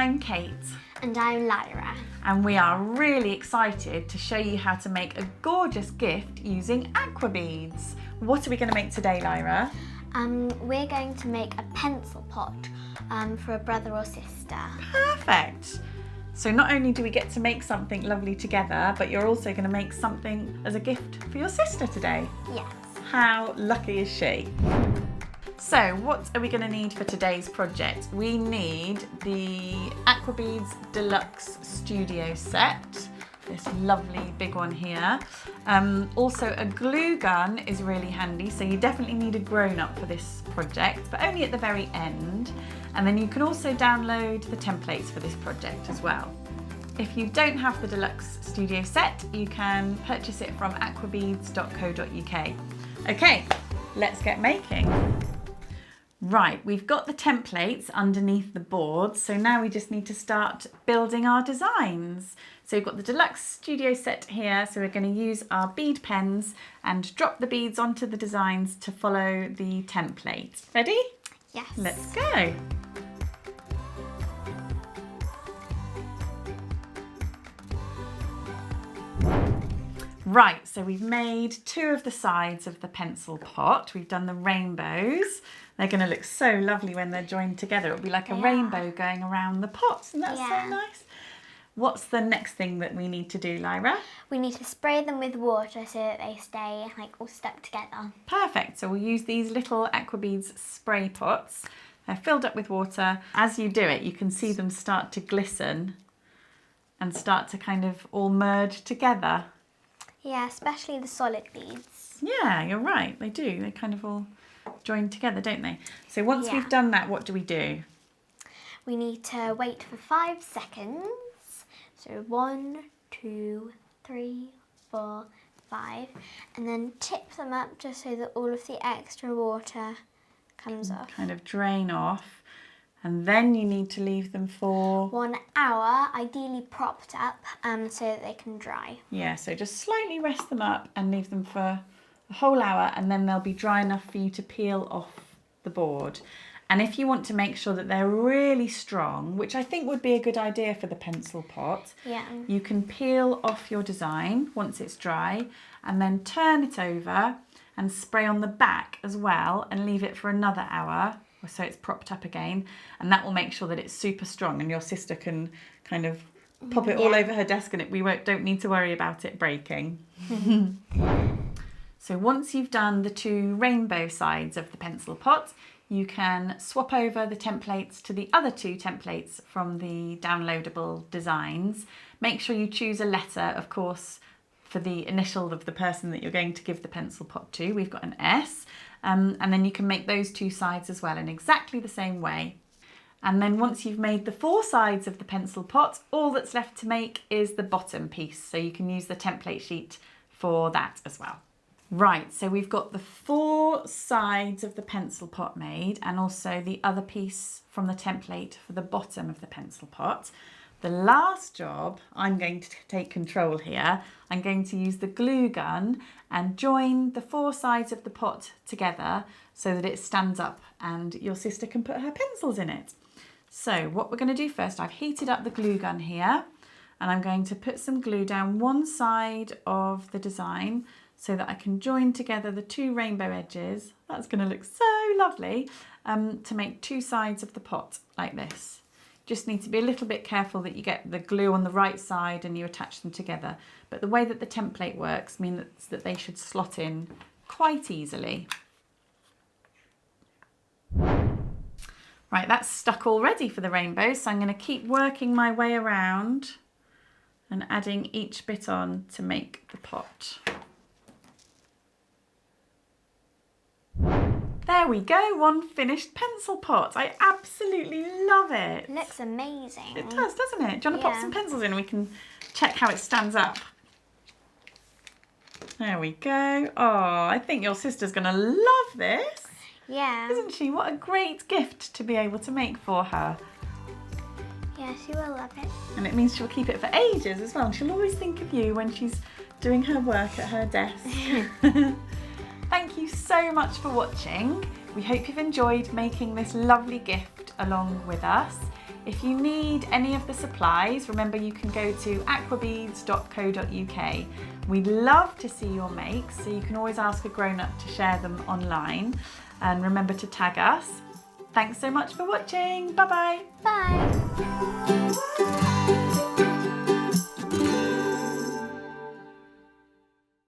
I'm Kate. And I'm Lyra. And we are really excited to show you how to make a gorgeous gift using Aquabeads. What are we going to make today, Lyra? We're going to make a pencil pot for a brother or sister. Perfect. So not only do we get to make something lovely together, but you're also going to make something as a gift for your sister today. Yes. How lucky is she? So what are we going to need for today's project? We need the Aquabeads Deluxe Studio set, this lovely big one here. Also a glue gun is really handy, so you definitely need a grown-up for this project, but only at the very end. And then you can also download the templates for this project as well. If you don't have the Deluxe Studio set, you can purchase it from aquabeads.co.uk. Okay, let's get making. Right, we've got the templates underneath the board, so now we just need to start building our designs. So we've got the Deluxe Studio set here, so we're going to use our bead pens and drop the beads onto the designs to follow the template. Ready? Yes. Let's go. Right, so we've made two of the sides of the pencil pot. We've done the rainbows. They're going to look so lovely when they're joined together. It'll be like a rainbow going around the pot, and that's so nice. What's the next thing that we need to do, Lyra? We need to spray them with water so that they stay all stuck together. Perfect. So we'll use these little Aquabeads spray pots. They're filled up with water. As you do it, you can see them start to glisten and start to kind of all merge together. Yeah, especially the solid beads. Yeah, you're right. They do. They kind of all join together, don't they? So once we've done that, what do we do? We need to wait for 5 seconds. So 1, 2, 3, 4, 5. And then tip them up just so that all of the extra water comes off. Kind of drain off. And then you need to leave them for 1 hour, ideally propped up, so that they can dry. Yeah, so just slightly rest them up and leave them for a whole hour, and then they'll be dry enough for you to peel off the board. And if you want to make sure that they're really strong, which I think would be a good idea for the pencil pot, you can peel off your design once it's dry and then turn it over and spray on the back as well and leave it for another hour. So it's propped up again, and that will make sure that it's super strong and your sister can kind of pop it all over her desk and don't need to worry about it breaking. So once you've done the two rainbow sides of the pencil pot, you can swap over the templates to the other two templates from the downloadable designs. Make sure you choose a letter, of course, for the initial of the person that you're going to give the pencil pot to. We've got an S. And then you can make those two sides as well in exactly the same way. And then once you've made the 4 sides of the pencil pot, all that's left to make is the bottom piece. So you can use the template sheet for that as well. Right, so we've got the 4 sides of the pencil pot made and also the other piece from the template for the bottom of the pencil pot. The last job, I'm going to take control here. I'm going to use the glue gun and join the 4 sides of the pot together so that it stands up and your sister can put her pencils in it. So what we're going to do first, I've heated up the glue gun here and I'm going to put some glue down one side of the design so that I can join together the 2 rainbow edges. That's going to look so lovely to make 2 sides of the pot like this. Just need to be a little bit careful that you get the glue on the right side and you attach them together. But the way that the template works means that they should slot in quite easily. Right, that's stuck already for the rainbow, so I'm going to keep working my way around and adding each bit on to make the pot. There we go, one finished pencil pot. I absolutely love it. It looks amazing. It does, doesn't it? Do you want to pop some pencils in and we can check how it stands up? There we go. Oh, I think your sister's going to love this. Yeah. Isn't she? What a great gift to be able to make for her. Yeah, she will love it. And it means she'll keep it for ages as well. She'll always think of you when she's doing her work at her desk. Thank you so much for watching. We hope you've enjoyed making this lovely gift along with us. If you need any of the supplies, remember you can go to aquabeads.co.uk. We'd love to see your makes, so you can always ask a grown-up to share them online. And remember to tag us. Thanks so much for watching. Bye-bye. Bye.